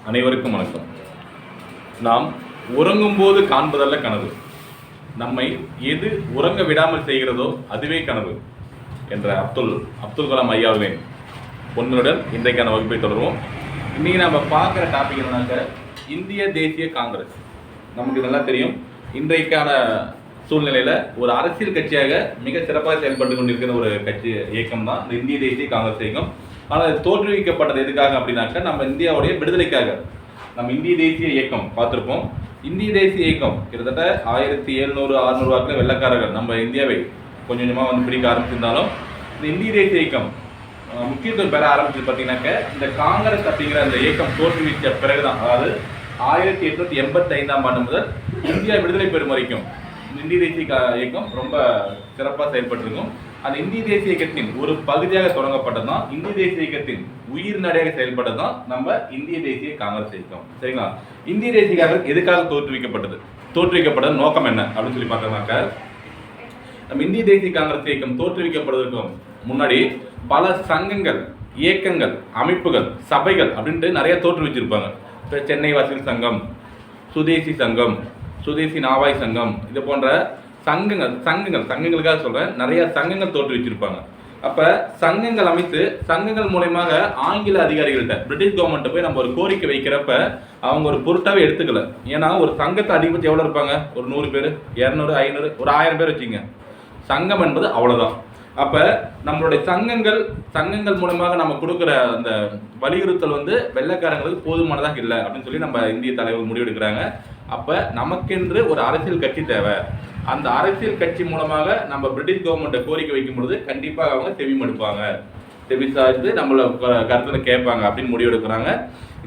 அனைவருக்கும் வணக்கம். நாம் உறங்கும்போது காண்பதல்ல கனவு, நம்மை எது உறங்க விடாமல் செய்கிறதோ அதுவே கனவு என்ற அப்துல் கலாம் ஐயாவின் பொன்னுடன் இன்றைக்கான வகுப்பை தொடருவோம். இன்றைக்கி நம்ம பார்க்குற டாபிக் என்னன்னாக்க இந்திய தேசிய காங்கிரஸ். நமக்கு நல்லா தெரியும், இன்றைக்கான சூழ்நிலையில் ஒரு அரசியல் கட்சியாக மிக சிறப்பாக செயல்பட்டு கொண்டிருக்கிற ஒரு கட்சி இயக்கம் தான் இந்த இந்திய தேசிய காங்கிரஸ் இயக்கம். ஆனால் அது தோற்றுவிக்கப்பட்டது எதுக்காக அப்படின்னாக்க நம்ம இந்தியாவுடைய விடுதலைக்காக. நம்ம இந்திய தேசிய இயக்கம் பார்த்துருப்போம். இந்திய தேசிய இயக்கம் கிட்டத்தட்ட 1700-600 வாக்கில் வெள்ளக்காரர்கள் நம்ம இந்தியாவை கொஞ்சம் கொஞ்சமாக பிடிக்க ஆரம்பிச்சிருந்தாலும் இந்த இந்திய தேசிய இயக்கம் முக்கியத்துவம் பெற ஆரம்பிச்சது பார்த்தீங்கன்னாக்க இந்த காங்கிரஸ் அப்படிங்கிற அந்த இயக்கம் தோற்றுவித்த பிறகுதான், அதாவது 1885ஆம் ஆண்டு முதல் இந்தியா விடுதலை பெறும் வரைக்கும் இந்திய தேசிய இயக்கம் ரொம்ப சிறப்பாக செயல்பட்டிருக்கும். அந்த இந்திய தேசிய இயக்கத்தின் ஒரு பகுதியாக தொடங்கப்பட்டது தான் இந்திய தேசிய இயக்கத்தின் உயிர் நடையாக செயல்பட்டது தான் நம்ம இந்திய தேசிய காங்கிரஸ் இயக்கம். சரிங்களா? இந்திய தேசிய காங்கிரஸ் எதுக்காக தோற்றுவிக்கப்பட்டது நோக்கம் என்ன அப்படின்னு சொல்லி பார்த்தோம்னாக்க, நம்ம இந்திய தேசிய காங்கிரஸ் இயக்கம் தோற்றுவிக்கப்படுவதற்கு முன்னாடி பல சங்கங்கள், இயக்கங்கள், அமைப்புகள், சபைகள் அப்படின்ட்டு நிறைய தோற்றுவிச்சிருப்பாங்க. சென்னை வாசிகள் சங்கம், சுதேசி சங்கம், சுதேசி நாவாய் சங்கம், இது போன்ற சங்கங்களுக்காக சொல்கிறேன், நிறைய சங்கங்கள் தோற்றுவிச்சிருப்பாங்க. அப்போ சங்கங்கள் அமைத்து சங்கங்கள் மூலயமாக ஆங்கில அதிகாரிகள்கிட்ட, பிரிட்டிஷ் கவர்மெண்ட்டை போய் நம்ம ஒரு கோரிக்கை வைக்கிறப்ப அவங்க ஒரு பொருட்டாவே எடுத்துக்கல. ஏன்னா ஒரு சங்கத்தை அதிகபட்சம் எவ்வளோ இருப்பாங்க? ஒரு 100 பேர், 200, 500, ஒரு 1000 பேர் வச்சுங்க. சங்கம் என்பது அவ்வளோதான். அப்போ நம்மளுடைய சங்கங்கள் மூலமாக நம்ம கொடுக்குற அந்த வலியுறுத்தல் வெள்ளைக்காரங்களுக்கு போதுமானதாக இல்லை அப்படின்னு சொல்லி நம்ம இந்திய தலைவர் முடிவெடுக்கிறாங்க. அப்போ நமக்கென்று ஒரு அரசியல் கட்சி தேவை. அந்த அரசியல் கட்சி மூலமாக நம்ம பிரிட்டிஷ் கவர்மெண்ட்டை கோரிக்கை வைக்கும் பொழுது கண்டிப்பாக அவங்க செவி சாய்த்து நம்மளை கருத்தில் கேட்பாங்க அப்படின்னு முடிவெடுக்கிறாங்க.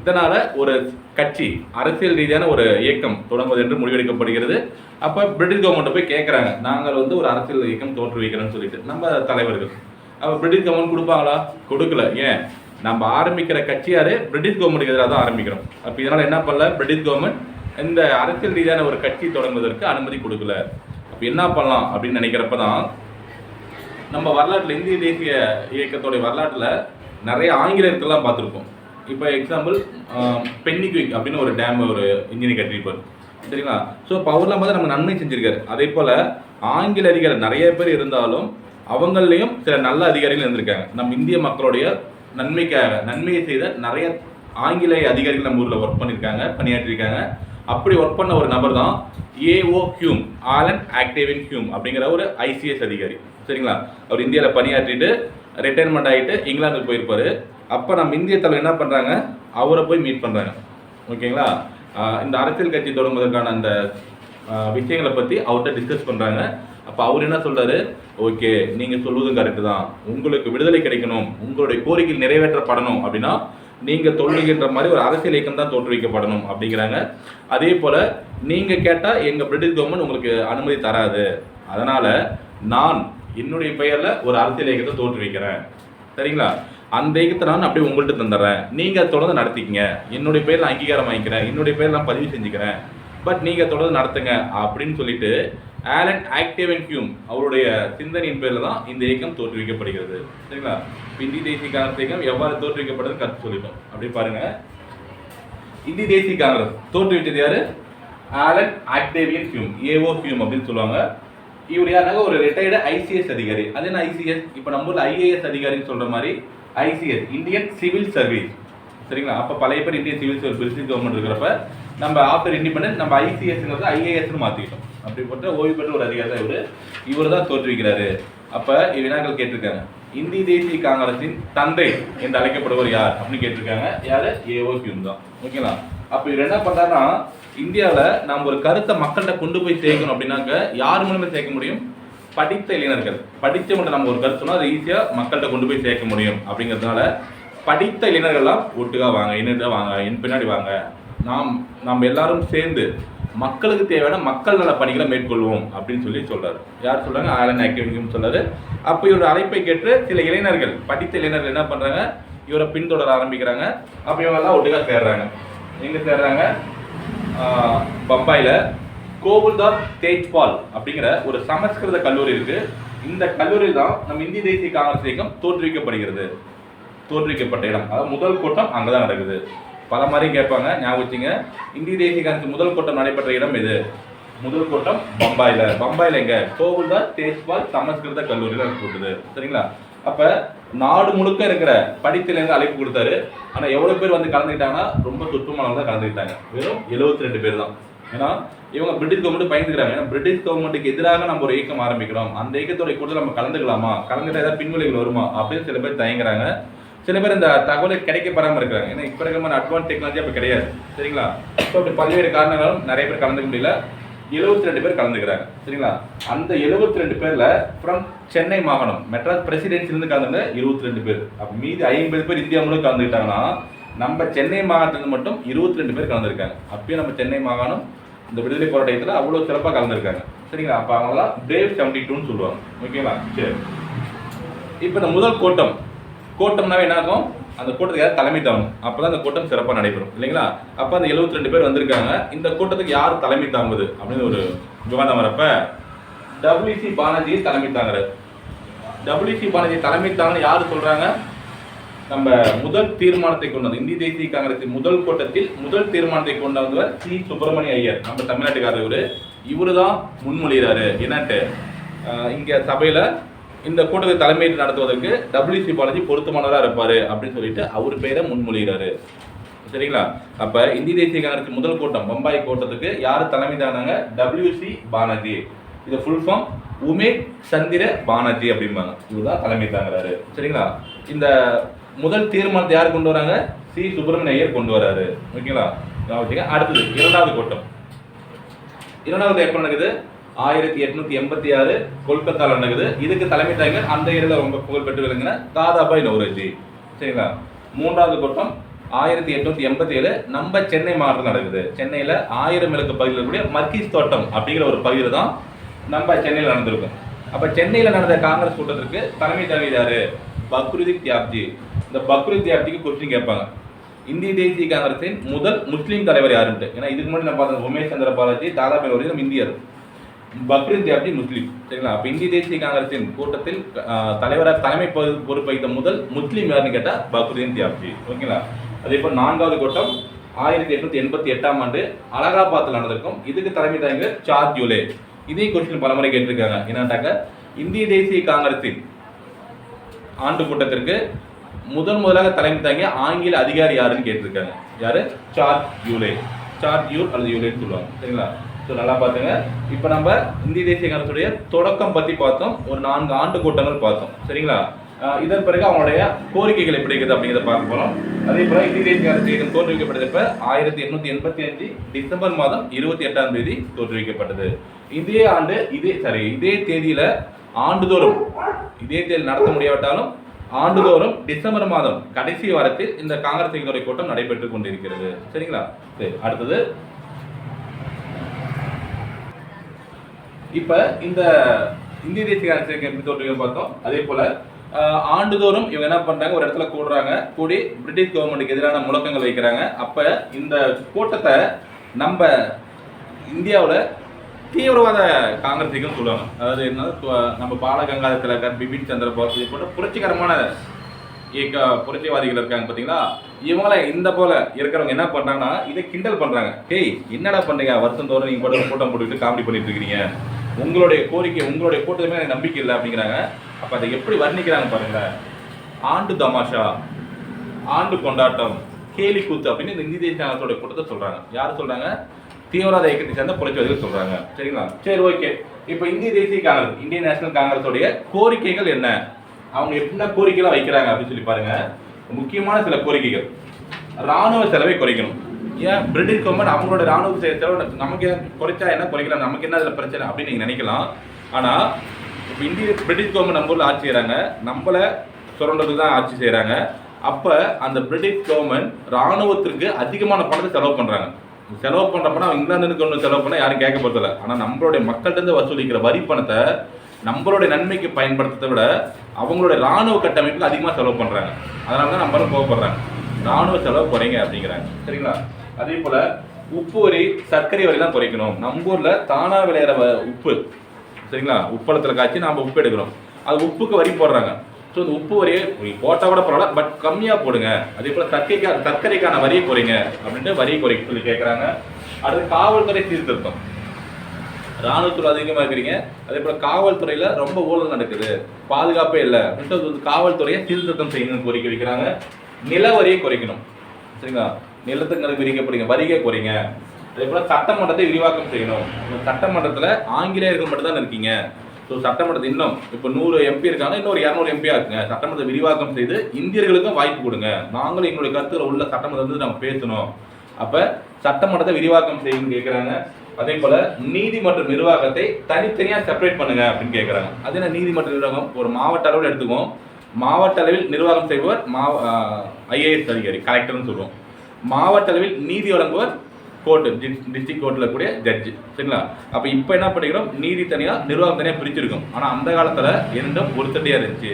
இதனால ஒரு கட்சி, அரசியல் ரீதியான ஒரு இயக்கம் தொடங்குவது என்று முடிவெடுக்கப்படுகிறது. அப்போ பிரிட்டிஷ் கவர்மெண்ட்டை போய் கேட்குறாங்க, நாங்கள் ஒரு அரசியல் இயக்கம் தோற்றுவிக்கிறோன்னு சொல்லிட்டு நம்ம தலைவர்கள். அப்போ பிரிட்டிஷ் கவர்மெண்ட் கொடுப்பாங்களா? கொடுக்கல. ஏன்? நம்ம ஆரம்பிக்கிற கட்சியாரு பிரிட்டிஷ் கவர்மெண்ட்டுக்கு எதிராக தான் ஆரம்பிக்கிறோம். அப்போ இதனால் என்ன பண்ணல, பிரிட்டிஷ் கவர்மெண்ட் இந்த அரசியல் ரீதியான ஒரு கட்சி தொடங்குவதற்கு அனுமதி கொடுக்கல. அப்போ என்ன பண்ணலாம் அப்படின்னு நினைக்கிறப்ப தான் நம்ம வரலாற்றில், இந்திய தேசிய இயக்கத்தோடைய வரலாற்றில் நிறைய ஆங்கிலேயர்கள்லாம் பார்த்துருப்போம். இப்போ எக்ஸாம்பிள் பென்னிக்விக் அப்படின்னு ஒரு டேம் ஒரு இன்ஜினியர் கட்டிருப்பார். சரிங்களா? ஸோ இப்போ அவர்லாம் பார்த்து நம்ம நன்மை செஞ்சுருக்காரு. அதே போல் ஆங்கில அதிகாரிகள் நிறைய பேர் இருந்தாலும் அவங்களையும் சில நல்ல அதிகாரிகள் இருந்திருக்காங்க. நம்ம இந்திய மக்களுடைய நன்மையை செய்த நிறைய ஆங்கிலேய அதிகாரிகள் நம்ம ஊரில் ஒர்க் பண்ணியிருக்காங்க, பணியாற்றிருக்காங்க. அப்படி ஒர்க் பண்ண ஒரு நபர் தான் AO Hume, Allan Octavian Hume அப்படிங்கிற ஒரு ஐசிஎஸ் அதிகாரி. சரிங்களா? அவர் இந்தியாவில் பணியாற்றிட்டு ரிட்டையர்மெண்ட் ஆகிட்டு இங்கிலாந்துக்கு போயிருப்பார். அப்போ நம்ம இந்திய தலைவர் என்ன பண்ணுறாங்க, அவரை போய் மீட் பண்ணுறாங்க. ஓகேங்களா? இந்த அரசியல் கட்சி தொடங்குவதற்கான அந்த விஷயங்களை பற்றி அவர்கிட்ட டிஸ்கஸ் பண்ணுறாங்க. அப்போ அவர் என்ன சொல்கிறாரு, ஓகே நீங்கள் சொல்வதும் கரெக்டு தான், உங்களுக்கு விடுதலை கிடைக்கணும், உங்களுடைய கோரிக்கை நிறைவேற்றப்படணும் அப்படின்னா நீங்கள் தொழுகின்ற மாதிரி ஒரு அரசியல் இயக்கம் தான் தோற்றுவிக்கப்படணும் அப்படிங்கிறாங்க. அதே போல் நீங்கள் கேட்டால் எங்கள் பிரிட்டிஷ் கவர்மெண்ட் உங்களுக்கு அனுமதி தராது, அதனால் நான் என்னுடைய பெயரில் ஒரு அரசியல் இயக்கத்தை தோற்றுவிக்கிறேன். சரிங்களா? அந்த இயக்கத்தை நான் அப்படியே உங்கள்கிட்ட தந்துடுறேன், நீங்கள் தொடர்ந்து நடத்திக்கிங்க, என்னுடைய பேரில் அங்கீகாரம் வாங்கிக்கிறேன், என்னுடைய பேரில் நான் பதிவு செஞ்சுக்கிறேன், பட் நீங்கள் தொடர்ந்து நடத்துங்க அப்படின்னு சொல்லிட்டு ஆலன் ஆக்டேவியன் ஹியூம் அவருடைய சிந்தனையின் பேரில் தான் இந்த இயக்கம் தோற்றுவிக்கப்படுகிறது. சரிங்களா? இந்திய தேசிய காங்கிரஸ் இயக்கம் எவ்வாறு தோற்றுவிக்கப்படுறது கருத்து சொல்லிட்டோம். அப்படி பாருங்க, இந்திய தேசிய காங்கிரஸ் தோற்றுவிச்சது யாரு? Allan Octavian Hume, AO Hume அப்படின்னு சொல்லுவாங்க. இவர் யாராக ஒரு ரிட்டையர்டு ஐசிஎஸ் அதிகாரி. அது என்ன ஐசிஎஸ்? இப்போ நம்ம ஊரில் ஐஏஎஸ் அதிகாரின்னு சொல்கிற மாதிரி ஐசிஎஸ், இந்தியன் சிவில் சர்வீஸ். சரிங்களா? அப்போ பழைய பேர் Indian civil service, British government இருக்கிறப்ப நம்ம ஆஃப்டர் இண்டிபெண்டன்ஸ் நம்ம ஐசிஎஸ்ங்கிறது ஐஏஎஸ்னு மாற்றிக்கிட்டோம். அப்படிப்பட்ட ஓய்வு பெற்ற ஒரு அதிகாரி தான் இவர் தான் தோற்றுவிக்கிறாரு. அப்போ வினாக்கள் கேட்டிருக்காங்க, இந்திய தேசிய காங்கிரஸின் தந்தை என்று அழைக்கப்படுவர் யார் அப்படின்னு கேட்டிருக்காங்க. யார்? ஏஓ ஹியூம் தான். ஓகேங்களா? அப்போ இவர் என்ன பண்ணுறாருன்னா, இந்தியாவில் நாம் ஒரு கருத்தை மக்கள்கிட்ட கொண்டு போய் சேர்க்கணும் அப்படின்னாக்க யார் மூலமே சேர்க்க முடியும்? படித்த இளைஞர்கள். படித்தவங்க நம்ம ஒரு கருத்து சொன்னால் அதை ஈஸியாக மக்கள்கிட்ட கொண்டு போய் சேர்க்க முடியும். அப்படிங்கிறதுனால படித்த இளைஞர்கள்லாம் ஒட்டுக்காக வாங்க, என்னிட்ட வாங்க, என் பின்னாடி வாங்க, நாம் எல்லாரும் சேர்ந்து மக்களுக்கு தேவையான மக்கள் நல பணிகளை மேற்கொள்வோம் அப்படின்னு சொல்லி சொல்றாரு. யார் சொல்றாங்க? ஆலன் ஆக்டேவியன் சொல்றாரு. அப்போ இவரோட அழைப்பை கேட்டு சில இளைஞர்கள், படித்த இளைஞர்கள் என்ன பண்றாங்க, இவரை பின்தொடர ஆரம்பிக்கிறாங்க. அப்போ இவங்கெல்லாம் ஒட்டுக்காக சேர்றாங்க. எங்க சேர்றாங்க? பம்பாயில கோகுல்தாஸ் தேஜ்பால் அப்படிங்கிற ஒரு சமஸ்கிருத கல்லூரி இருக்கு. இந்த கல்லூரியில் தான் நம்ம இந்திய தேசிய காங்கிரஸ் இயக்கம் தோற்றுவிக்கப்பட்ட இடம். அதாவது முதல் கூட்டம் அங்கதான் நடக்குது. பல மாதிரி கேட்பாங்க, ஞாபகம் வச்சுங்க. இந்திய தேசிய காங்கிரஸ் முதல் கூட்டம் நடைபெற்ற இடம் இது. முதல் கூட்டம் பம்பாயில எங்க? கோகுல்தாஸ் தேஜ்பால் சமஸ்கிருத கல்லூரியில் கூட்டுது. சரிங்களா? அப்ப நாடு முழுக்க இருக்கிற படித்திலேருந்து அழைப்பு கொடுத்தாரு. ஆனா எவ்வளவு பேர் வந்து கலந்துக்கிட்டாங்கன்னா ரொம்ப சொற்பமானவங்க தான் கலந்துக்கிட்டாங்க. வெறும் 72 பேர் தான். ஏன்னா இவங்க பிரிட்டிஷ் கவர்மெண்ட் பயந்துக்கிறாங்க. ஏன்னா பிரிட்டிஷ் கவர்மெண்ட்டுக்கு எதிராக நம்ம ஒரு இயக்கம் ஆரம்பிக்கிறோம், அந்த இயக்கத்தோட கூட்டத்தில் நம்ம கலந்துக்கலாமா, கலந்துட்டா ஏதாவது பின்விளைவுகள் வருமா அப்படின்னு சில பேர் தயங்குறாங்க. சில பேர் இந்த தகவலை கிடைக்கப்படாமல் இருக்கிறாங்க. ஏன்னா இப்போ இருக்கிற மாதிரி அட்வான்ஸ் டெக்னாலஜி அப்போ கிடையாது. சரிங்களா? ஸோ அப்படி பல்வேறு காரணங்களும் நிறைய பேர் கலந்துக்க முடியல. 72 பேர் கலந்துக்கிறாங்க. சரிங்களா? அந்த 72 பேர்ல ஃப்ரம் சென்னை மாகாணம் மெட்ராஸ் பிரசிடென்சிலிருந்து கலந்துங்க 22 பேர். அப்போ மீதி 50 பேர் இந்தியா முழுக்க கலந்துக்கிட்டாங்கன்னா நம்ம சென்னை மாகாணத்துலேருந்து மட்டும் 22 பேர் கலந்துருக்காங்க. அப்பயும் நம்ம சென்னை மாகாணம் இந்த விடுதலை போராட்டத்தில் அவ்வளோ சிறப்பாக கலந்துருக்காங்க. சரிங்களா? அப்போ அவங்களாம் பிரேவ் 72ன்னு சொல்லுவாங்க. ஓகேங்களா? சரி, இப்போ இந்த முதல் கூட்டம்னாவே என்ன ஆகும்? அந்த கூட்டத்துக்கு யார் தலைமை தாங்கணும், அப்போதான் அந்த கூட்டம் சிறப்பாக நடைபெறும் இல்லைங்களா? அப்போ அந்த 72 பேர் வந்திருக்காங்க. இந்த கூட்டத்துக்கு யார் தலைமை தாங்குவது அப்படின்னு ஒரு விவாதம் வரப்ப WC பானர்ஜி தலைமை தாங்குறாரு. WC பானர்ஜி தலைமை தாங்கன்னு யாரு சொல்றாங்க? நம்ம முதல் தீர்மானத்தை கொண்டு வந்த இந்திய தேசிய காங்கிரசின் முதல் கூட்டத்தில் முதல் தீர்மானத்தை கொண்டு வந்தவர் சி சுப்பிரமணிய ஐயர், நம்ம தமிழ்நாட்டுக்காரர். இவரு தான் முன்மொழிகிறாரு. என்னட்டு இங்க சபையில இந்த கூட்டத்தை தலைமையில் நடத்துவதற்கு WC பானர்ஜி பொருத்தமானவராக இருப்பாரு அப்படின்னு சொல்லிட்டு அவர் பேரை முன்மொழிகிறாரு. சரிங்களா? அப்ப இந்திய தேசிய காங்கிரஸ் முதல் கூட்டம் பம்பாய் கூட்டத்துக்கு யார் தலைமை தானாங்க? WC பானர்ஜி. இது ஃபுல் ஃபார்ம் உமேஷ் சந்திர பானர்ஜி அப்படிம்பாங்க. இவர் தான் தலைமை தாங்குறாரு. சரிங்களா? இந்த முதல் தீர்மானத்தை யார் கொண்டு வராங்க? சி சுப்பிரமணிய ஐயர் கொண்டு வராரு. ஓகேங்களா? அடுத்தது இரண்டாவது கூட்டம். இரண்டாவது எப்ப நடக்குது? 1886 கொல்கத்தாவில் நடக்குது. இதுக்கு தலைமை தாங்கர் அந்த ஏரியாவில் ரொம்ப புகழ்பெற்று விளங்கின தாதாபாய் நௌரோஜி. சரிங்களா? மூன்றாவது கூட்டம் 1887 நம்ம சென்னை மாவட்டத்தில் நடக்குது. சென்னையில் 1000 விளக்கு பகுதியில் இருக்கக்கூடிய மர்கிஸ் தோட்டம் அப்படிங்கிற ஒரு பகுதியில் தான் நம்ம சென்னையில் நடந்திருக்கும். அப்போ சென்னையில் நடந்த காங்கிரஸ் கூட்டத்திற்கு தலைமை தாங்கியாரு? பக்ருதீன் தியாப்ஜி. இந்த பக்ருதீன் தியாப்ஜிக்கு கொஸ்டின் கேட்பாங்க, இந்திய தேசிய காங்கிரசின் முதல் முஸ்லீம் தலைவர் யாருன்ட்டு. ஏன்னா இதுக்கு முன்னாடி நம்ம பார்த்தோம் உமேஷ் சந்திர பானர்ஜி, தாதாபாய் நௌரோஜி நம்ம இந்தியர், பக்ருதீன் தியாப்ஜி முஸ்லீம். சரிங்களா? அப்போ இந்திய தேசிய காங்கிரசின் கூட்டத்தில் தலைவராக தலைமை பொறுப்பளித்த முதல் முஸ்லீம் யாருன்னு கேட்டால் பக்ருதீன் தியாப்ஜி. ஓகேங்களா? அதே போல் நான்காவது கூட்டம் 1888ஆம் ஆண்டு அலகாபாத்தில் நடந்திருக்கும். இதுக்கு தலைமை தாங்கியவர் சார் ஜூலே. இதே கொஸ்டின் பலமுறை கேட்டிருக்காங்க. என்னட்டாக்க இந்திய தேசிய காங்கிரசின் ஆண்டு கூட்டத்திற்கு முதலாக தலைமை தாங்கிய ஆங்கில அதிகாரி யாருன்னு கேட்டிருக்காங்க. யாரு? Sir Yule. சார் யூல் அல்லது யூலேன்னு சொல்லுவாங்க. சரிங்களா? ஸோ நல்லா பார்த்துங்க. இப்போ நம்ம இந்திய தேசிய காங்கிரஸுடைய தொடக்கம் பற்றி பார்த்தோம். ஒரு 4 ஆண்டு கூட்டங்கள் பார்த்தோம். சரிங்களா? இதன் பிறகு அவங்களுடைய கோரிக்கைகள் எப்படி இருக்குது அப்படிங்கிறத பார்க்க போகிறோம். அதே போல் இந்திய தேசிய காங்கிரஸ் தோற்றுவிக்கப்பட்டதப்ப 1885 டிசம்பர் மாதம் 28ஆம் தேதி தோற்றுவிக்கப்பட்டது. இதே ஆண்டு இதே தேதியில ஆண்டுதோறும் இதே தேதியில் நடத்த முடியாவிட்டாலும் ஆண்டுதோறும் டிசம்பர் மாதம் கடைசி வாரத்தில் இந்த காங்கிரஸ் கூட்டம் நடைபெற்றுக் கொண்டிருக்கிறது. சரிங்களா? சரி, அடுத்தது இப்ப இந்த இந்திய தேசிய காங்கிரஸ் எப்படி தோற்றுவிக்க பார்த்தோம். அதே போல ஆண்டுதோறும் இவங்க என்ன பண்றாங்க? ஒரு இடத்துல கூடுறாங்க, கூடி பிரிட்டிஷ் கவர்மெண்ட்டுக்கு எதிரான முழக்கங்கள் வைக்கிறாங்க. அப்ப இந்த கூட்டத்தை நம்ம இந்தியாவில் தீவிரவாத காங்கிரஸுக்கும் சொல்லுவாங்க. அதாவது என்ன, நம்ம பாலகங்காதர திலகர், பிபின் சந்திர போஸ் போன்ற புரட்சிகரமான புரட்சிவாதிகள் இருக்காங்க பார்த்தீங்களா? இவங்கள இந்த போல இருக்கிறவங்க என்ன பண்றாங்கன்னா இதை கிண்டல் பண்றாங்க. ஹேய், என்னடா பண்றீங்க? வருஷந்தோறும் நீங்க கூட கூட்டம் போட்டுக்கிட்டு காமெடி பண்ணிட்டு இருக்கீங்க, உங்களுடைய கோரிக்கை உங்களுடைய கூட்டத்துமே எனக்கு நம்பிக்கை இல்லை அப்படிங்கிறாங்க. அப்ப அதை எப்படி வர்ணிக்கிறாங்க பாருங்க. ஆண்டு தமாஷா, ஆண்டு கொண்டாட்டம், கேலி கூத்து அப்படின்னு இந்த இந்திய தேசிய காங்கிரஸோட கூட்டத்தை சொல்றாங்க. யார் சொல்றாங்க? தீவிரவாத இயக்கத்தை சேர்ந்த புரட்சிவாதிகள் சொல்றாங்க. சரிங்களா? சரி, ஓகே. இப்போ இந்திய தேசிய காங்கிரஸ், இந்தியன் நேஷனல் காங்கிரஸோடைய கோரிக்கைகள் என்ன, அவங்க எப்படின்னா கோரிக்கைலாம் வைக்கிறாங்க அப்படின்னு சொல்லி பாருங்க. முக்கியமான சில கோரிக்கைகள். ராணுவ செலவை குறைக்கணும். ஏன் பிரிட்டிஷ் கவர்மெண்ட் அவங்களோட ராணுவ செலவு நமக்கு குறைச்சா என்ன குறைக்கலாம், நமக்கு என்ன அதில் பிரச்சனை அப்படின்னு நீங்க நினைக்கலாம். ஆனா இப்போ பிரிட்டிஷ் கவர்மெண்ட் நம்ம ஊரில் ஆட்சி செய்கிறாங்க, நம்மளை சுரண்டதுக்கு தான் ஆட்சி செய்கிறாங்க. அப்போ அந்த பிரிட்டிஷ் கவர்மெண்ட் ராணுவத்திற்கு அதிகமான பணத்தை செலவு பண்ணுறாங்க. செலவு பண்ணுற பணம் இங்கிலாந்துக்கு ஒன்று செலவு பண்ணால் யாரும் கேட்க போகிறதில்ல. ஆனால் நம்மளுடைய மக்கள்கிட்ட வசூலிக்கிற வரி பணத்தை நம்மளுடைய நன்மைக்கு பயன்படுத்துறதை விட அவங்களுடைய ராணுவ கட்டமைப்புக்கு அதிகமாக செலவு பண்ணுறாங்க. அதனால தான் நம்மளும் கோவப்படுறாங்க. ராணுவ செலவு குறைங்க அப்படிங்கிறாங்க. சரிங்களா? அதே போல் உப்பு வரி, சர்க்கரை வரிலாம் குறைக்கணும். நம்ம ஊரில் தானாக விளையிற உப்பு, சரிங்களா, உப்பளத்தில் காய்ச்சி நாம் உப்பு எடுக்கிறோம், அது உப்புக்கு வரி போடுறாங்க. ஸோ இந்த உப்பு வரியை போட்டால் கூட பரவாயில்ல, பட் கம்மியாக போடுங்க. அதே போல் சர்க்கரைக்கான வரியை குறைங்க அப்படின்ட்டு வரியை குறைக்க சொல்லி கேட்குறாங்க. அடுத்து காவல்துறை சீர்திருத்தம். ராணுவத்துறை அதிகமாக இருக்கிறீங்க, அதே போல் காவல்துறையில் ரொம்ப ஊழல் நடக்குது, பாதுகாப்பே இல்லை அப்படின்ட்டு காவல்துறையை சீர்திருத்தம் செய்யணும்னு கோரிக்கை வைக்கிறாங்க. நில வரியை குறைக்கணும். சரிங்களா, நிலத்துக்கு விதிக்கப்படுங்க வரிகை குறைங்க. அதே போல் சட்டமன்றத்தை விரிவாக்கம் செய்யணும். சட்டமன்றத்தில் ஆங்கிலேயர்கள் மட்டும்தான் இருக்கீங்க. ஸோ சட்டமன்றத்தை இன்னும் இப்போ 100 எம்பி இருக்காங்க, இன்னொரு 200 எம்பியா இருக்குங்க. சட்டமன்றத்தை விரிவாக்கம் செய்து இந்தியர்களுக்கும் வாய்ப்பு கொடுங்க. நாங்களும் எங்களுடைய கருத்துக்களை உள்ள சட்டமன்றத்தை நம்ம பேசணும். அப்போ சட்டமன்றத்தை விரிவாக்கம் செய்யணும்னு கேட்குறாங்க. அதே போல நீதிமன்ற நிர்வாகத்தை தனித்தனியாக செப்பரேட் பண்ணுங்க அப்படின்னு கேட்குறாங்க. அது என்ன நீதிமன்ற நிர்வாகம்? ஒரு மாவட்ட அளவில் எடுத்துக்குவோம். மாவட்ட அளவில் நிர்வாகம் செய்பவர் ஐஏஎஸ் அதிகாரி, கலெக்டர்னு சொல்லுவோம். மாவட்ட அளவில் நீதி வழங்குவர் கோர்ட்டு, டிஸ்ட்ரிக்ட் கோர்ட்டில் கூடிய ஜட்ஜு. சரிங்களா? அப்போ இப்போ என்ன பண்ணிக்கிறோம், நீதி தனியாக நிர்வாகம் தனியாக பிரிச்சிருக்கோம். ஆனால் அந்த காலத்தில் இரண்டும் ஒரு தட்டியாக இருந்துச்சு.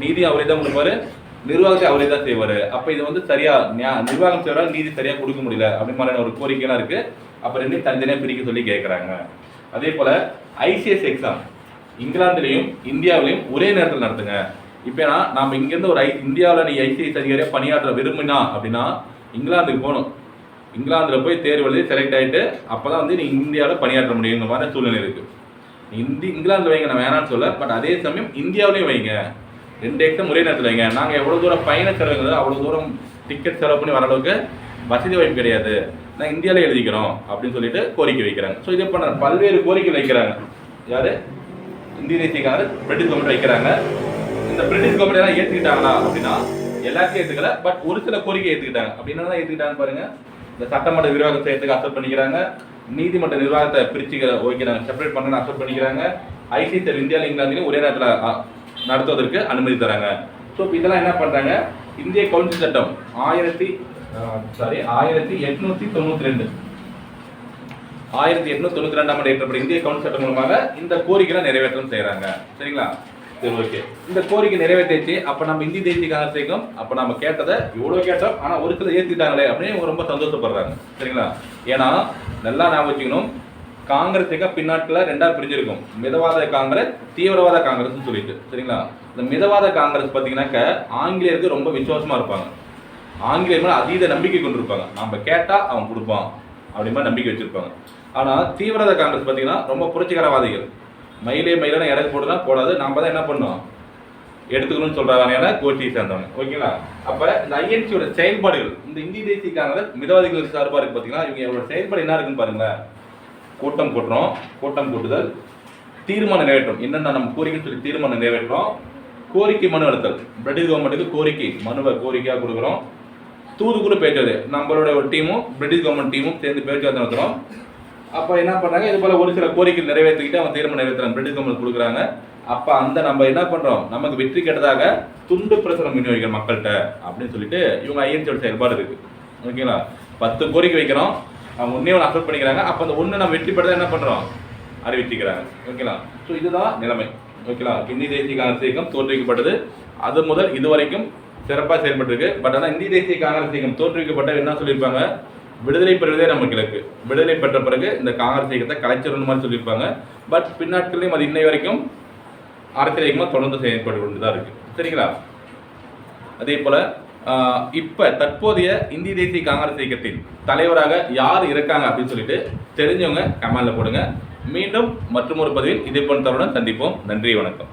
நீதி அவரே தான் கொடுப்பாரு, நிர்வாகத்தை அவரே தான் செய்வார். அப்போ இது வந்து சரியாக நிர்வாகம் செய்வாரால் நீதி சரியாக கொடுக்க முடியல அப்படி மாதிரியான ஒரு கோரிக்கைலாம் இருக்குது. அப்போ ரெண்டையும் தனித்தனியாக பிரிக்க சொல்லி கேட்குறாங்க. அதே போல் ஐசிஎஸ் எக்ஸாம் இங்கிலாந்துலேயும் இந்தியாவிலையும் ஒரே நேரத்தில் நடத்துங்க. இப்போ நாம் இங்கேருந்து ஒரு இந்தியாவில் நீ ஐசிஎஸ் அதிகாரியாக பணியாற்ற விரும்பினா அப்படின்னா இங்கிலாந்துக்கு போகணும். இங்கிலாந்தில் போய் தேர்வு எழுதி செலக்ட் ஆகிட்டு அப்போ தான் வந்து நீ இந்தியாவில் பணியாற்ற முடியுங்கிற மாதிரி சூழ்நிலை இருக்குது. இங்கிலாந்தில் வைங்க, நான் வேணான்னு சொல்ல, பட் அதே சமயம் இந்தியாவிலையும் வைங்க. 2 எக்ஸாம் ஒரே நேரத்தில் வைங்க. நாங்கள் எவ்வளோ தூரம் பயண செலவுங்கிறது அவ்வளோ தூரம் டிக்கெட் செலவு பண்ணி வர அளவுக்கு வசதி வாய்ப்பு கிடையாது, நான் இந்தியாவிலே எழுதிக்கிறோம் அப்படின்னு சொல்லிட்டு கோரிக்கை வைக்கிறாங்க. ஸோ இதை பண்ண பல்வேறு கோரிக்கை வைக்கிறாங்க. யார்? இந்திய தேசிய காங்கிரஸ், பிரிட்டிஷ் கவர்மெண்ட் வைக்கிறாங்க. இந்த பிரிட்டிஷ் கவர்மெண்ட் எல்லாம் ஏற்றுக்கிட்டாங்களா அப்படின்னா எல்லாத்தையும் ஏற்றுக்கல, பட் ஒரு சில கோரிக்கை ஏற்றுக்கிட்டாங்க. அப்படின்னா தான் ஏற்றுக்கிட்டாங்கன்னு பாருங்க. இந்த சட்டமன்ற விரிவாகம் செய்யறதுக்கு அக்செப்ட் பண்ணிக்கிறாங்க, நீதிமன்ற நிர்வாகத்தை பிரிச்சு வைக்கிறாங்க, செப்பரேட் பண்ண அக்செப்ட் பண்ணிக்கிறாங்க, ஐசிஎஸ் இந்தியாவில் இங்கிலாந்துலையும் ஒரே நேரத்தில் நடத்துவதற்கு அனுமதி தராங்க. ஸோ இப்போ இதெல்லாம் என்ன பண்ணுறாங்க, இந்திய கவுன்சில் சட்டம் 1892 ஆண்டு ஏற்றப்பட்ட இந்திய கவுன்சில் சட்டம் மூலமாக இந்த கோரிக்கைகளை நிறைவேற்றம் செய்கிறாங்க. சரிங்களா? சரி, ஓகே. இந்த கோரிக்கை நிறைவேற்றிச்சு. அப்போ நம்ம இந்திய தேசிய காங்கிரஸைக்கும் அப்போ நம்ம கேட்டதை இவ்வளோ கேட்டோம், ஆனால் ஒரு சில ஏற்றிட்டாங்களே அப்படின்னு ரொம்ப சந்தோஷப்படுறாங்க. சரிங்களா? ஏன்னா நல்லா ஞாபகம் வச்சுக்கணும், காங்கிரஸுக்கு பின்னாட்டில் 2ஆக பிரிஞ்சிருக்கும், மிதவாத காங்கிரஸ், தீவிரவாத காங்கிரஸ்னு சொல்லிட்டு. சரிங்களா? இந்த மிதவாத காங்கிரஸ் பார்த்தீங்கன்னாக்க ஆங்கிலேயருக்கு ரொம்ப விசுவாசமாக இருப்பாங்க, ஆங்கிலேயர் மேலே அதீத நம்பிக்கை கொண்டிருப்பாங்க. நம்ம கேட்டால் அவன் கொடுப்பான் அப்படி மாதிரி நம்பிக்கை வச்சுருப்பாங்க. ஆனால் தீவிரவாத காங்கிரஸ் பார்த்தீங்கன்னா ரொம்ப புரட்சிகரவாதிகள். மயிலான இறக்கு போட்டுலாம் போடாது, நம்ம தான் என்ன பண்ணோம் எடுத்துக்கணும்னு சொல்கிறாங்க, கோஷ்டியை சேர்ந்தவங்க. ஓகேங்களா? அப்போ இந்த ஐஎன்சியோட செயல்பாடுகள், இந்த இந்திய தேசிய காங்கிரஸ் மிதவாதிகளுக்கு சார்பாக இருக்குது பார்த்தீங்கன்னா, இவங்களோட செயல்பாடு என்ன இருக்குன்னு பாருங்களேன். கூட்டம் கூட்டுறோம், கூட்டம் கூட்டுதல், தீர்மானம் நிறைவேற்றும், என்னென்ன நம்ம கோரிக்கை சொல்லி தீர்மானம் நிறைவேற்றுறோம், கோரிக்கை மனு அழுத்தல், பிரிட்டிஷ் கவர்மெண்ட்டுக்கு கோரிக்கை மனுவை கோரிக்கையாக கொடுக்குறோம், தூதுக்குழு பேச்சுவார்த்தை, நம்மளோட ஒரு டீமும் பிரிட்டிஷ் கவர்மெண்ட் டீமும் சேர்ந்து பேச்சுவார்த்தை நடத்துகிறோம். அப்போ என்ன பண்ணுறாங்க, இது போல் ஒரு சில கோரிக்கை நிறைவேற்றிக்கிட்டு அவங்க தீர்மானம் நிறைவேற்றுறாங்க, பிரிட்டிஷ் கவர்மெண்ட் கொடுக்குறாங்க. அப்போ அந்த நம்ம என்ன பண்ணுறோம், நமக்கு வெற்றி கேட்டதாக துண்டு பிரசுரம் விநியோகிக்கிற மக்கள்கிட்ட அப்படின்னு சொல்லிட்டு இவங்க ஐஎன்சியோட செயல்பாடு இருக்குது. ஓகேங்களா? 10 கோரிக்கை வைக்கிறோம், அவங்க ஒன்றே ஒன்று அக்செப்ட் பண்ணிக்கிறாங்க. அப்போ அந்த ஒன்று நம்ம வெற்றி பெறதை என்ன பண்ணுறோம், அறிவிச்சுக்கிறாங்க. ஓகேங்களா? ஸோ இதுதான் நிலைமை. ஓகேங்களா? இந்திய தேசிய காங்கிரஸ் இயக்கம் தோற்றுவிக்கப்பட்டது, அது முதல் இதுவரைக்கும் சிறப்பாக செயல்பட்டுருக்கு. பட் ஆனால் இந்திய தேசிய காங்கிரஸ் இயக்கம் தோற்றுவிக்கப்பட்ட என்ன சொல்லியிருப்பாங்க, விடுதலை பெறுவதே நமக்கு இலக்கு, விடுதலை பெற்ற பிறகு இந்த காங்கிரஸ் இயக்கத்தை கலைச்சிடணும் மாதிரி சொல்லியிருப்பாங்க. பட் பின்னாட்களையும் அது இன்னை வரைக்கும் அரசியல் இயக்கமாக தொடர்ந்து செயல்பட்டு கொண்டு தான் இருக்குது. சரிங்களா? அதே போல் இப்போ தற்போதைய இந்திய தேசிய காங்கிரஸ் இயக்கத்தின் தலைவராக யார் இருக்காங்க அப்படின்னு சொல்லிட்டு தெரிஞ்சவங்க கமெண்ட்ல போடுங்க. மீண்டும் மற்றொரு பதிவில் இதே போன்ற தருணம் சந்திப்போம். நன்றி, வணக்கம்.